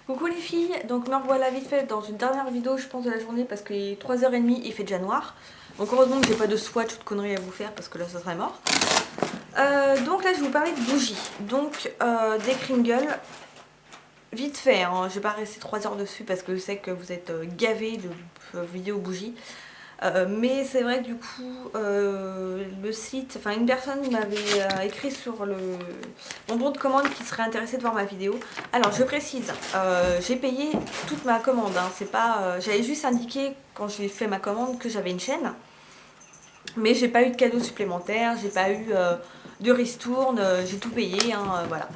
Coucou les filles, donc me revoilà vite fait dans une dernière vidéo je pense de la journée parce qu'il est 3h30, il fait déjà noir. Donc heureusement que j'ai pas de swatch ou de conneries à vous faire parce que là ça serait mort. Donc là je vais vous parler de bougies, donc des Kringles. Vite fait, hein, je vais pas rester 3 heures dessus parce que je sais que vous êtes gavés de vidéos bougies. Mais c'est vrai que du coup le site, enfin une personne m'avait écrit sur mon bon de commande qui serait intéressé de voir ma vidéo. Alors je précise, j'ai payé toute ma commande, hein, c'est pas, j'avais juste indiqué quand j'ai fait ma commande que j'avais une chaîne. Mais j'ai pas eu de cadeau supplémentaire, j'ai pas eu de ristourne, j'ai tout payé, hein, voilà.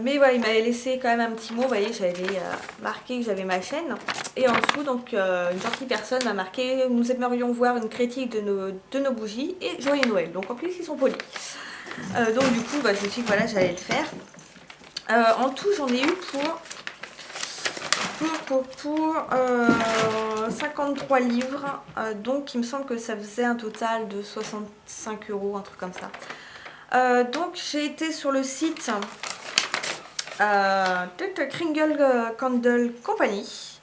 Mais voilà, il m'avait laissé quand même un petit mot, vous voyez, j'avais marqué que j'avais ma chaîne. Et en dessous, donc, une gentille personne m'a marqué « Nous aimerions voir une critique de nos bougies et joyeux Noël ». Donc en plus, ils sont polis. Donc du coup, bah, je me suis dit que voilà, j'allais le faire. En tout, j'en ai eu pour 53 livres. Donc il me semble que ça faisait un total de 65 €, un truc comme ça. Donc j'ai été sur le site Kringle Candle Company,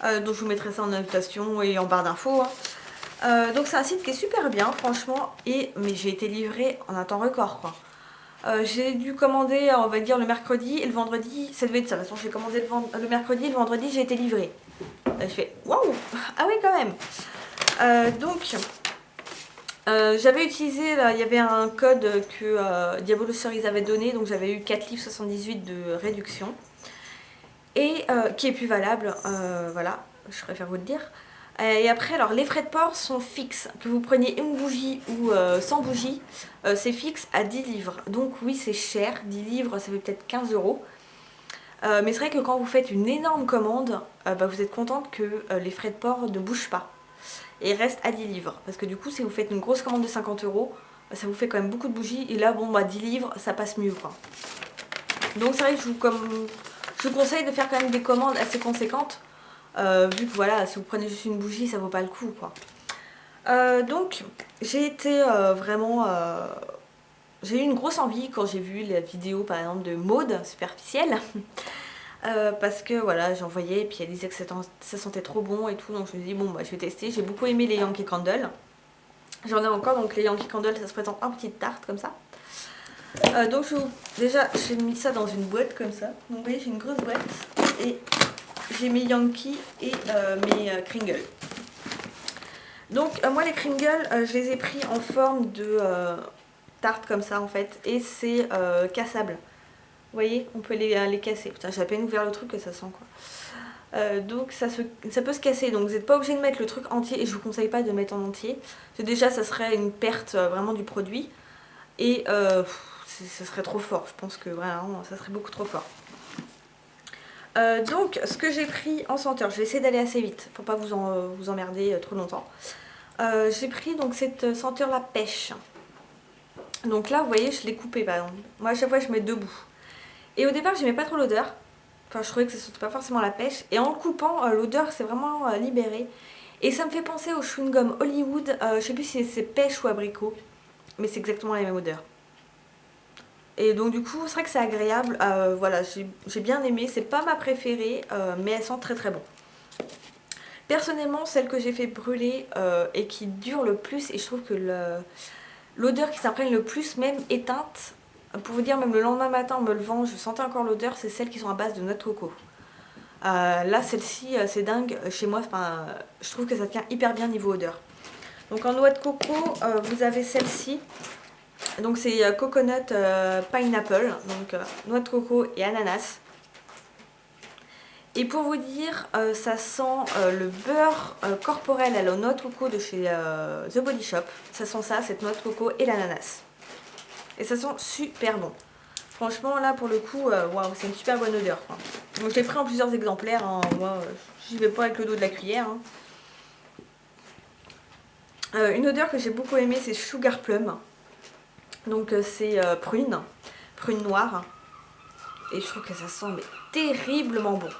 donc je vous mettrai ça en annotation et en barre d'infos, hein. Donc c'est un site qui est super bien franchement, mais j'ai été livrée en un temps record quoi. J'ai dû commander on va dire le mercredi et le vendredi, ça devait être ça, de toute façon j'ai commandé le mercredi et le vendredi j'ai été livrée. Je fais waouh, ah oui quand même. Donc j'avais utilisé, là, il y avait un code que Diabolo Cerise avait donné, donc j'avais eu 4 livres 78 de réduction. Et qui est plus valable, voilà, je préfère vous le dire. Et après, alors les frais de port sont fixes. Que vous preniez une bougie ou 100 bougies, c'est fixe à 10 livres. Donc oui, c'est cher, 10 livres, ça fait peut-être 15 €. Mais c'est vrai que quand vous faites une énorme commande, bah, vous êtes contente que les frais de port ne bougent pas et restent à 10 livres. Parce que du coup, si vous faites une grosse commande de 50 €, ça vous fait quand même beaucoup de bougies. Et là, bon, bah 10 livres, ça passe mieux quoi. Donc c'est vrai que je vous conseille de faire quand même des commandes assez conséquentes. Vu que voilà, si vous prenez juste une bougie, ça vaut pas le coup quoi. Donc j'ai été vraiment... j'ai eu une grosse envie quand j'ai vu la vidéo par exemple de Maude Superficielle. Parce que voilà, j'en voyais et puis elle disait que ça sentait trop bon et tout. Donc je me dis bon bah je vais tester. J'ai beaucoup aimé les Yankee Candle. J'en ai encore, donc les Yankee Candle ça se présente en petite tarte comme ça. Donc déjà j'ai mis ça dans une boîte comme ça. Donc vous voyez j'ai une grosse boîte et j'ai mes Yankee et mes Kringles. Donc moi les Kringles je les ai pris en forme de tarte comme ça en fait. Et c'est cassable. Vous voyez, on peut les casser. Putain, j'ai à peine ouvert le truc que ça sent quoi. Donc ça peut se casser. Donc vous n'êtes pas obligé de mettre le truc entier. Et je vous conseille pas de le mettre en entier. Parce que déjà ça serait une perte vraiment du produit. Et ça serait trop fort. Je pense que vraiment ça serait beaucoup trop fort. Donc ce que j'ai pris en senteur, je vais essayer d'aller assez vite pour pas vous emmerder trop longtemps. J'ai pris donc cette senteur la pêche. Donc là vous voyez je l'ai coupée par exemple. Moi à chaque fois je mets deux bouts. Et au départ j'aimais pas trop l'odeur. Enfin je trouvais que ça sentait pas forcément la pêche. Et en le coupant l'odeur s'est vraiment libérée. Et ça me fait penser au chewing-gum Hollywood. Je sais plus si c'est pêche ou abricot. Mais c'est exactement la même odeur. Et donc du coup c'est vrai que c'est agréable, voilà j'ai bien aimé, c'est pas ma préférée mais elle sent très très bon. Personnellement celle que j'ai fait brûler et qui dure le plus et je trouve que l'odeur qui s'imprègne le plus même éteinte, pour vous dire même le lendemain matin en me levant je sentais encore l'odeur, c'est celles qui sont à base de noix de coco. Là celle-ci c'est dingue, chez moi je trouve que ça tient hyper bien niveau odeur. Donc en noix de coco vous avez celle-ci. Donc c'est coconut pineapple, donc noix de coco et ananas. Et pour vous dire, ça sent le beurre corporel à la noix de coco de chez The Body Shop. Ça sent ça, cette noix de coco et l'ananas. Et ça sent super bon. Franchement là pour le coup, waouh, c'est une super bonne odeur quoi. Donc je l'ai pris en plusieurs exemplaires, hein. Moi j'y vais pas avec le dos de la cuillère. Hein. Une odeur que j'ai beaucoup aimée c'est Sugar Plum. Donc c'est prune noire. Et je trouve que ça sent mais, terriblement bon.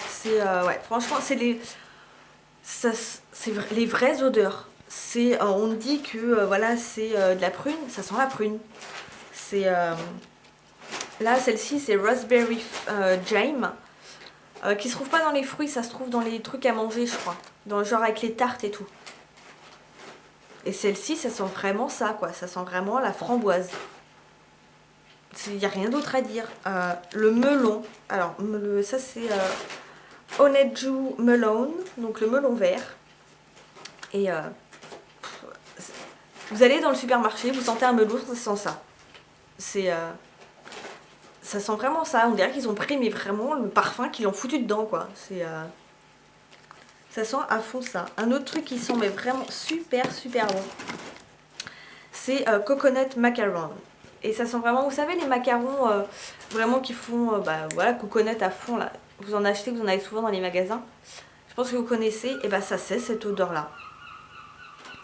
C'est ouais, franchement c'est les vraies odeurs. On dit que voilà c'est de la prune, ça sent la prune. C'est Là, celle-ci, c'est Raspberry Jam. Qui se trouve pas dans les fruits, ça se trouve dans les trucs à manger, je crois. Dans le genre avec les tartes et tout. Et celle-ci, ça sent vraiment ça, quoi. Ça sent vraiment la framboise. Il n'y a rien d'autre à dire. Le melon. Alors, ça c'est Honeydew Melon. Donc le melon vert. Et vous allez dans le supermarché, vous sentez un melon, ça sent ça. Ça sent vraiment ça. On dirait qu'ils ont pris mais vraiment le parfum qu'ils ont foutu dedans, quoi. Ça sent à fond ça. Un autre truc qui sent mais vraiment super bon, c'est Coconut Macaron. Et ça sent vraiment, vous savez les macarons vraiment qui font voilà, coconut à fond là. Vous en achetez, vous en avez souvent dans les magasins. Je pense que vous connaissez, et ça c'est cette odeur là.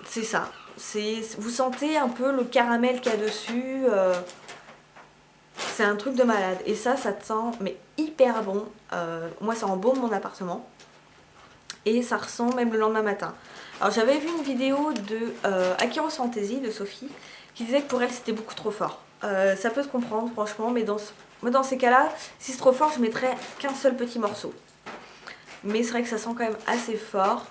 C'est ça. Vous sentez un peu le caramel qu'il y a dessus. C'est un truc de malade. Et ça te sent mais hyper bon. Moi ça embaume mon appartement. Et ça ressent même le lendemain matin. Alors j'avais vu une vidéo de Akiros Fantasy de Sophie qui disait que pour elle c'était beaucoup trop fort. Ça peut se comprendre franchement, mais dans ces cas-là, si c'est trop fort, je mettrais qu'un seul petit morceau. Mais c'est vrai que ça sent quand même assez fort.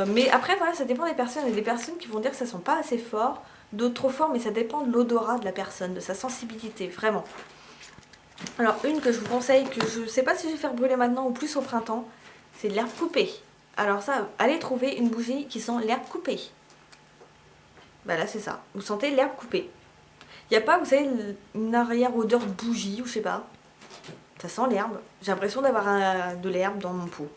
Mais après voilà, ça dépend des personnes. Il y a des personnes qui vont dire que ça sent pas assez fort, d'autres trop fort, mais ça dépend de l'odorat de la personne, de sa sensibilité, vraiment. Alors une que je vous conseille, que je sais pas si je vais faire brûler maintenant ou plus au printemps, c'est de l'herbe coupée. Alors ça, allez trouver une bougie qui sent l'herbe coupée. Bah là c'est ça, vous sentez l'herbe coupée. Il n'y a pas, vous savez, une arrière-odeur de bougie ou je sais pas. Ça sent l'herbe. J'ai l'impression d'avoir de l'herbe dans mon pot.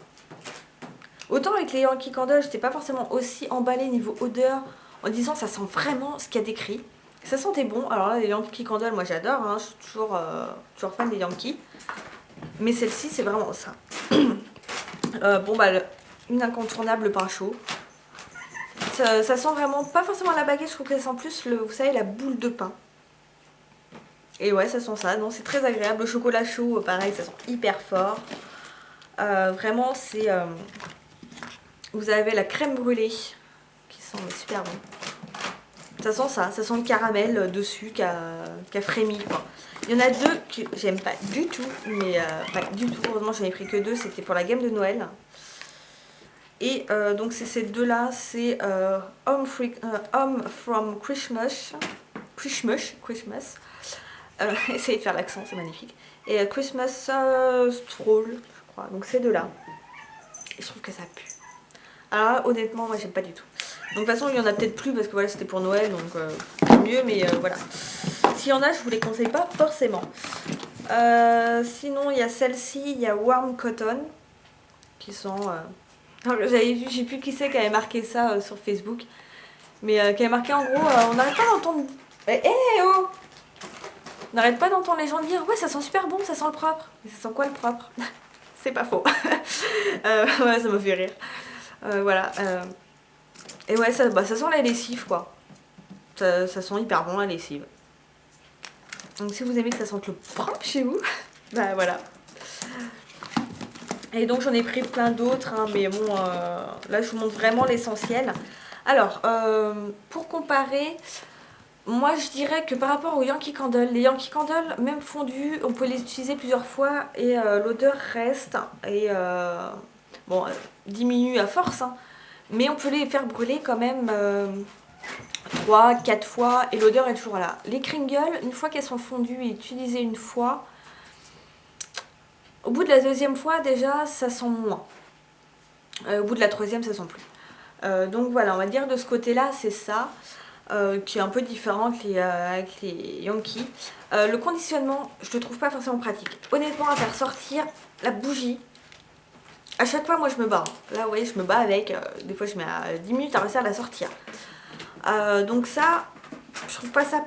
Autant avec les Yankee Candle, j'étais pas forcément aussi emballée niveau odeur en disant ça sent vraiment ce qu'il y a décrit. Ça sentait bon. Alors là, les Yankee Candle, moi j'adore, hein. Je suis toujours fan des Yankees. Mais celle-ci, c'est vraiment ça. Une incontournable, le pain chaud. Ça sent vraiment, pas forcément la baguette, je trouve que ça sent plus, vous savez, la boule de pain. Et ouais, ça sent ça, non, c'est très agréable. Le chocolat chaud, pareil, ça sent hyper fort. Vraiment, vous avez la crème brûlée qui sent super bon. Ça sent le caramel dessus qui a frémi, quoi. Il y en a deux que j'aime pas du tout, mais pas du tout. Heureusement, j'en ai pris que deux, c'était pour la gamme de Noël. Et donc c'est ces deux-là, c'est Home from Christmas. Essayez de faire l'accent, c'est magnifique. Et Christmas Stroll, je crois. Donc ces deux-là. Et je trouve que ça pue. Alors là, honnêtement, moi j'aime pas du tout. Donc de toute façon, il y en a peut-être plus parce que voilà, c'était pour Noël, donc mieux, mais voilà. S'il y en a, je vous les conseille pas forcément. Sinon, il y a celle-ci, il y a Warm Cotton, qui sont... j'avais vu, je sais plus qui c'est qui avait marqué ça sur Facebook, mais qui avait marqué en gros, on n'arrête pas d'entendre... oh, on n'arrête pas d'entendre les gens dire ouais ça sent super bon, ça sent le propre. Mais ça sent quoi le propre? C'est pas faux. Ouais, ça me fait rire. Voilà. Et ouais, ça sent la lessive quoi. Ça sent hyper bon la lessive. Donc si vous aimez que ça sente le propre chez vous, bah voilà. Et donc j'en ai pris plein d'autres, hein, mais bon, là je vous montre vraiment l'essentiel. Alors, pour comparer, moi je dirais que par rapport aux Yankee Candle, les Yankee Candle, même fondus, on peut les utiliser plusieurs fois et l'odeur reste et diminue à force, hein, mais on peut les faire brûler quand même 3-4 fois et l'odeur est toujours là. Les Kringles, une fois qu'elles sont fondues et utilisées une fois, au bout de la deuxième fois déjà ça sent moins. Au bout de la troisième ça sent plus. Donc voilà, on va dire de ce côté là c'est ça. Qui est un peu différent avec les Yankees. Le conditionnement, je le trouve pas forcément pratique. Honnêtement, à faire sortir la bougie, à chaque fois, moi je me bats. Là, vous voyez, je me bats avec. Des fois, je mets à 10 minutes à réussir à la sortir. Donc, ça, je trouve pas ça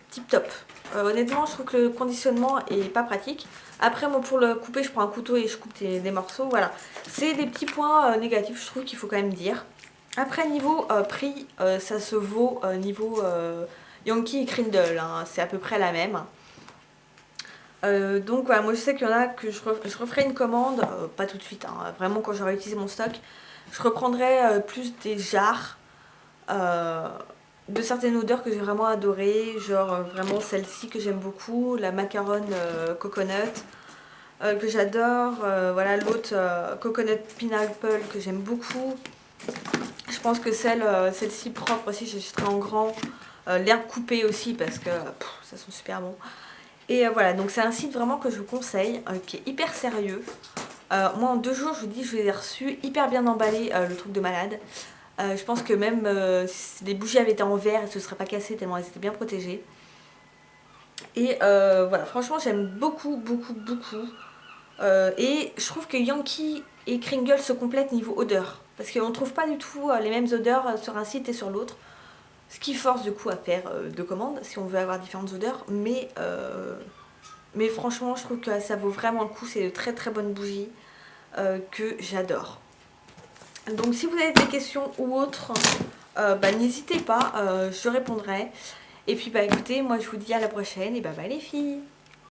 tip top. Honnêtement, je trouve que le conditionnement est pas pratique. Après, moi, pour le couper, je prends un couteau et je coupe des morceaux. Voilà. C'est des petits points négatifs, je trouve qu'il faut quand même dire. Après niveau prix, ça se vaut niveau Yankee et Krindle, hein, c'est à peu près la même. Donc voilà, moi je sais qu'il y en a que je referai une commande, pas tout de suite, hein, vraiment quand j'aurai utilisé mon stock. Je reprendrai plus des jarres de certaines odeurs que j'ai vraiment adorées, genre vraiment celle-ci que j'aime beaucoup, la macaron coconut que j'adore, voilà l'autre coconut pineapple que j'aime beaucoup. Je pense que celle-ci propre aussi, j'achèterai en grand. L'herbe coupée aussi parce que ça sent super bon. Et voilà, donc c'est un site vraiment que je vous conseille, qui est hyper sérieux. Moi en 2 jours, je vous dis, je les ai reçus hyper bien emballés, le truc de malade. Je pense que même si les bougies avaient été en verre, elles ne se seraient pas cassées tellement elles étaient bien protégées. Et voilà, franchement j'aime beaucoup, beaucoup, beaucoup. Et je trouve que Yankee et Kringle se complètent niveau odeur. Parce qu'on ne trouve pas du tout les mêmes odeurs sur un site et sur l'autre. Ce qui force du coup à faire deux commandes si on veut avoir différentes odeurs. Mais franchement, je trouve que ça vaut vraiment le coup. C'est de très très bonnes bougies que j'adore. Donc si vous avez des questions ou autres, n'hésitez pas, je répondrai. Et puis écoutez, moi je vous dis à la prochaine et bye bye les filles.